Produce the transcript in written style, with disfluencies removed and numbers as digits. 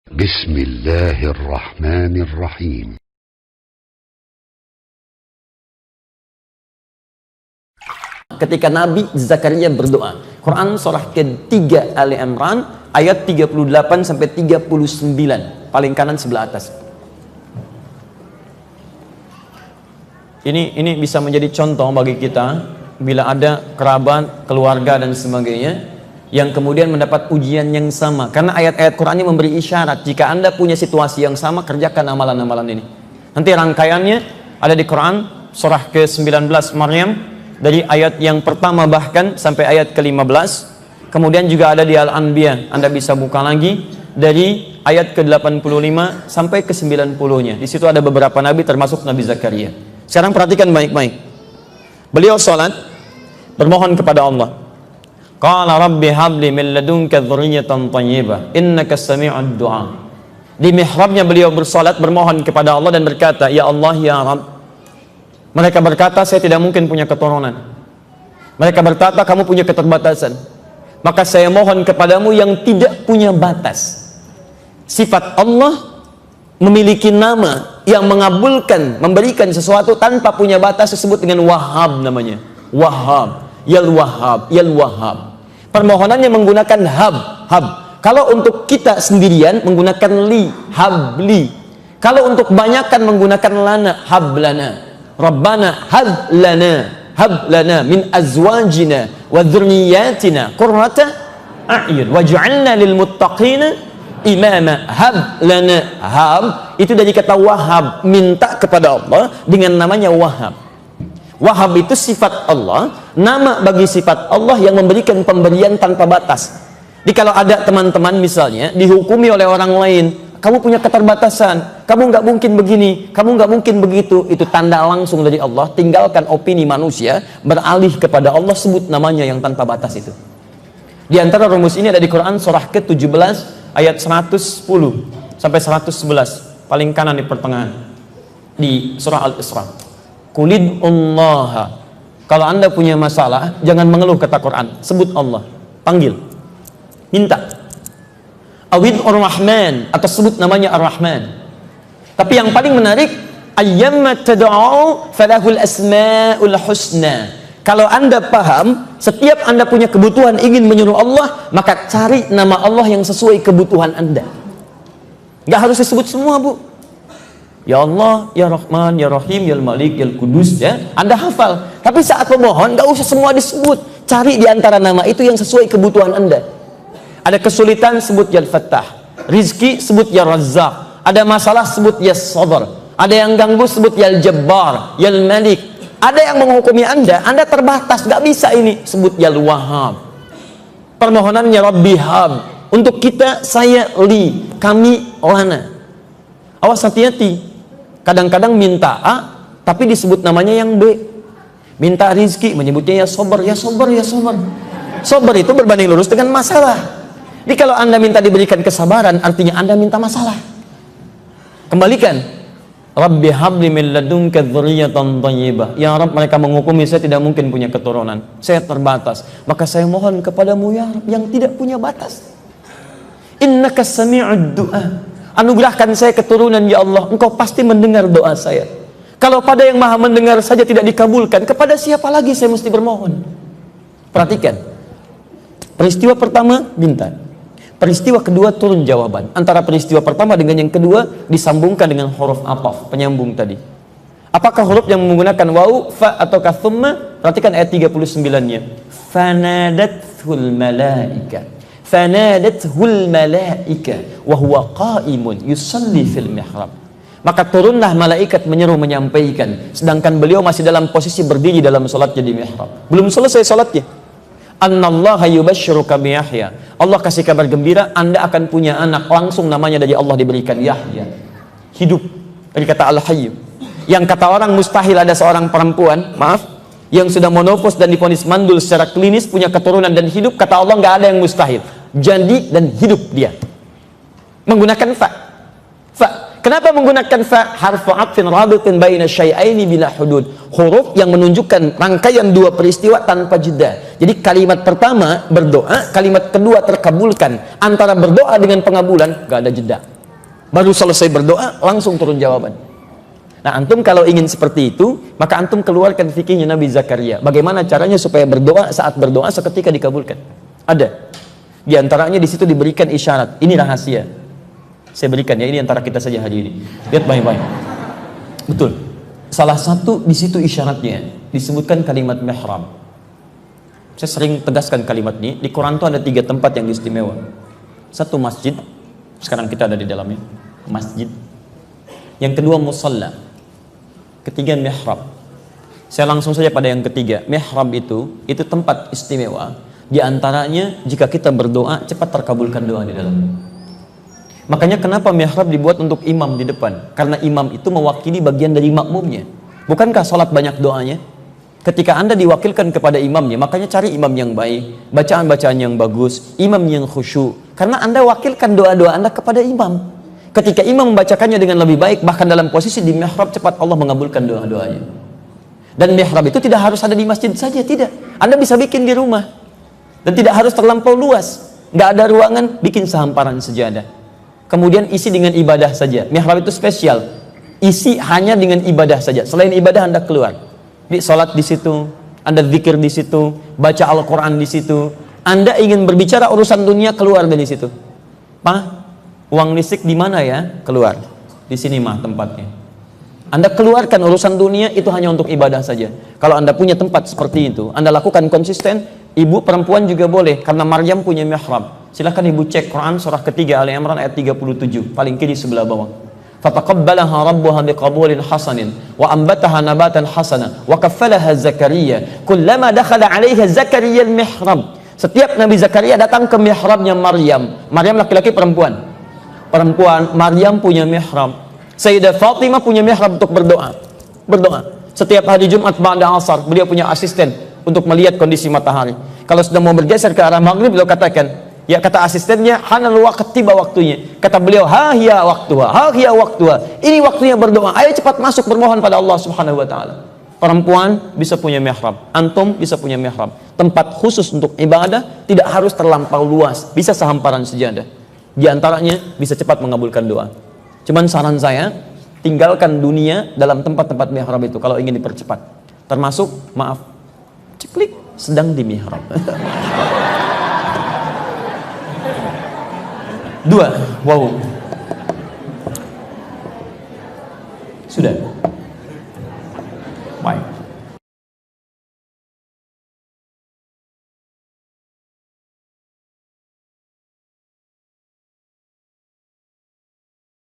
Bismillahirrahmanirrahim. Ketika Nabi Zakaria berdoa, Quran surah ke-3 Ali Imran ayat 38 sampai 39, paling kanan sebelah atas. Ini bisa menjadi contoh bagi kita bila ada kerabat, keluarga dan sebagainya yang kemudian mendapat ujian yang sama, karena ayat-ayat Qurannya memberi isyarat jika Anda punya situasi yang sama, kerjakan amalan-amalan ini. Nanti rangkaiannya ada di Quran surah ke-19 Maryam, dari ayat yang pertama bahkan sampai ayat ke-15. Kemudian juga ada di Al-Anbiya, Anda bisa buka lagi dari ayat ke-85 sampai ke-90-nya. Di situ ada beberapa nabi termasuk Nabi Zakaria. Sekarang perhatikan baik-baik. Beliau salat bermohon kepada Allah. Qala rabbi habli min ladunka dzurriyyatan thayyibah innaka sami'ud du'a. Di mihrabnya beliau bersalat bermohon kepada Allah dan berkata, ya Allah ya Rabb. Mereka berkata, saya tidak mungkin punya keturunan. Mereka berkata, kamu punya keterbatasan. Maka saya mohon kepadamu yang tidak punya batas. Sifat Allah memiliki nama yang mengabulkan, memberikan sesuatu tanpa punya batas, disebut dengan Wahhab namanya. Wahhab, Yal Wahhab, Yal Wahhab. Permohonannya menggunakan hab. Kalau untuk kita sendirian menggunakan li, habli. Kalau untuk banyakan menggunakan lana, hablana. Rabbana hab lana min azwajina wa dzurriyyatina qurrata a'yun waj'alna lil muttaqina imama. Hab lana, hab itu dari kata wahab, minta kepada Allah dengan namanya Wahhab. Wahhab itu sifat Allah, nama bagi sifat Allah yang memberikan pemberian tanpa batas. Jadi kalau ada teman-teman misalnya dihukumi oleh orang lain, kamu punya keterbatasan, kamu nggak mungkin begini, kamu nggak mungkin begitu, itu tanda langsung dari Allah. Tinggalkan opini manusia, beralih kepada Allah, sebut namanya yang tanpa batas itu. Di antara rumus ini ada di Quran surah ke-17 ayat 110 sampai 111, paling kanan di pertengahan, di surah Al-Isra. Qulid'ullaha. Kalau Anda punya masalah, jangan mengeluh kata Quran, sebut Allah, panggil, minta. Awid Ar-Rahman, atau sebut namanya Ar-Rahman. Tapi yang paling menarik, ayyamma tad'u falahul asmaul husna. Kalau Anda paham, setiap Anda punya kebutuhan ingin menyuruh Allah, maka cari nama Allah yang sesuai kebutuhan Anda. Nggak harus disebut semua, Bu. Ya Allah, Ya Rahman, Ya Rahim, Ya Malik, Ya Kudus, ya. Anda hafal. Tapi saat memohon, nggak usah semua disebut. Cari di antara nama itu yang sesuai kebutuhan Anda. Ada kesulitan, sebut Ya Fattah. Rizki, sebut Ya Razzaq. Ada masalah, sebut Ya Sabr. Ada yang ganggu, sebut Ya Jabbar, Ya Malik. Ada yang menghukumi Anda terbatas, gak bisa ini, sebut Ya Wahhab. Permohonannya Rabbi Hab. Untuk kita, saya li, kami lana. Awas, hati-hati. Kadang-kadang minta A, tapi disebut namanya yang B. Minta rizki, menyebutnya Ya Sabr, Ya Sabr, Ya Sabr. Sabr itu berbanding lurus dengan masalah. Jadi kalau Anda minta diberikan kesabaran, artinya Anda minta masalah. Kembalikan. Rabbi habli min ladunka dzurriyyatan thayyibah. Ya Rabb, mereka menghukumi saya tidak mungkin punya keturunan. Saya terbatas. Maka saya mohon kepadamu ya Rabb yang tidak punya batas. Innaka sami'ud du'a. Anugerahkan saya keturunan ya Allah. Engkau pasti mendengar doa saya. Kalau pada yang Maha mendengar saja tidak dikabulkan, kepada siapa lagi saya mesti bermohon? Perhatikan. Peristiwa pertama minta. Peristiwa kedua turun jawaban. Antara peristiwa pertama dengan yang kedua disambungkan dengan huruf ataf, penyambung tadi. Apakah huruf yang menggunakan waw, fa ataukah thumma? Perhatikan ayat 39-nya. Fanadathul malaika. Fanadathul malaika wa huwa qa'imun yusalli fil mihrab. Maka turunlah malaikat menyeru, menyampaikan, sedangkan beliau masih dalam posisi berdiri dalam salatnya di mihrab. Belum selesai salatnya. Annallaha yubashshiruka bi Yahya. Allah kasih kabar gembira, Anda akan punya anak, langsung namanya dari Allah diberikan Yahya. Hidup, dari kata Al-Hayy. Yang kata orang mustahil ada seorang perempuan, maaf, yang sudah menopause dan divonis mandul secara klinis, punya keturunan dan hidup, kata Allah nggak ada yang mustahil. Jadi dan hidup dia. Menggunakan fa. Kenapa menggunakan fa? Harfu atfin rabitin baina syai'aini bila hudud. Huruf yang menunjukkan rangkaian dua peristiwa tanpa jeda. Jadi kalimat pertama berdoa, kalimat kedua terkabulkan. Antara berdoa dengan pengabulan gak ada jeda. Baru selesai berdoa, langsung turun jawaban. Nah, antum kalau ingin seperti itu, maka antum keluarkan fikihnya Nabi Zakaria. Bagaimana caranya supaya berdoa, saat berdoa seketika dikabulkan? Ada. Di antaranya di situ diberikan isyarat. Ini rahasia. Saya berikan ya, ini antara kita saja hari ini. Lihat baik-baik. Betul. Salah satu di situ isyaratnya disebutkan kalimat mihrab. Saya sering tegaskan kalimat ini. Di Quran itu ada 3 tempat yang istimewa. Satu masjid. Sekarang kita ada di dalamnya. Masjid. Yang kedua musalla. Ketiga mihrab. Saya langsung saja pada yang ketiga. Mihrab itu tempat istimewa. Di antaranya jika kita berdoa cepat terkabulkan doa di dalamnya. Makanya kenapa mihrab dibuat untuk imam di depan? Karena imam itu mewakili bagian dari makmumnya. Bukankah salat banyak doanya? Ketika Anda diwakilkan kepada imamnya, makanya cari imam yang baik, bacaan-bacaan yang bagus, imam yang khusyuk. Karena Anda wakilkan doa-doa Anda kepada imam. Ketika imam membacakannya dengan lebih baik, bahkan dalam posisi di mihrab, cepat Allah mengabulkan doa-doanya. Dan mihrab itu tidak harus ada di masjid saja, tidak. Anda bisa bikin di rumah. Dan tidak harus terlampau luas. Nggak ada ruangan, bikin sehamparan sejadah. Kemudian isi dengan ibadah saja. Mihrab itu spesial. Isi hanya dengan ibadah saja. Selain ibadah Anda keluar. Di sholat di situ, Anda zikir di situ, baca Al-Quran di situ. Anda ingin berbicara urusan dunia, keluar dari situ. Pak, uang listrik di mana ya? Keluar. Di sini mah tempatnya. Anda keluarkan urusan dunia itu hanya untuk ibadah saja. Kalau Anda punya tempat seperti itu, Anda lakukan konsisten. Ibu perempuan juga boleh, karena Maryam punya mihrab. Silahkan ibu cek Quran surah ketiga Ali Imran ayat 37, paling kiri sebelah bawah. Fataqabbalaha rabbuha biqabulin hasanin wa ambataha nabatan hasana wa kaffalaha Zakaria kullama dakhala 'alaiha Zakaria al-mihrab. Setiap Nabi Zakaria datang ke mihrabnya Maryam. Maryam laki-laki perempuan? Perempuan. Maryam punya mihrab. Sayyidah Fatimah punya mihrab untuk berdoa. Setiap hari Jumat ba'da asar beliau punya asisten untuk melihat kondisi matahari. Kalau sudah mau bergeser ke arah maghrib, beliau katakan, ya kata asistennya, hanal waqt, tiba waktunya. Kata beliau, ha hiya waqtuha. Ini waktunya berdoa. Ayo cepat masuk bermohon pada Allah Subhanahu wa taala. Perempuan bisa punya mihrab, antum bisa punya mihrab. Tempat khusus untuk ibadah, tidak harus terlampau luas, bisa sehamparan sejadah. Di antaranya bisa cepat mengabulkan doa. Cuman saran saya, tinggalkan dunia dalam tempat-tempat mihrab itu kalau ingin dipercepat. Termasuk, maaf, ceklik, sedang di mihrab. 2, wow. Sudah. Baik.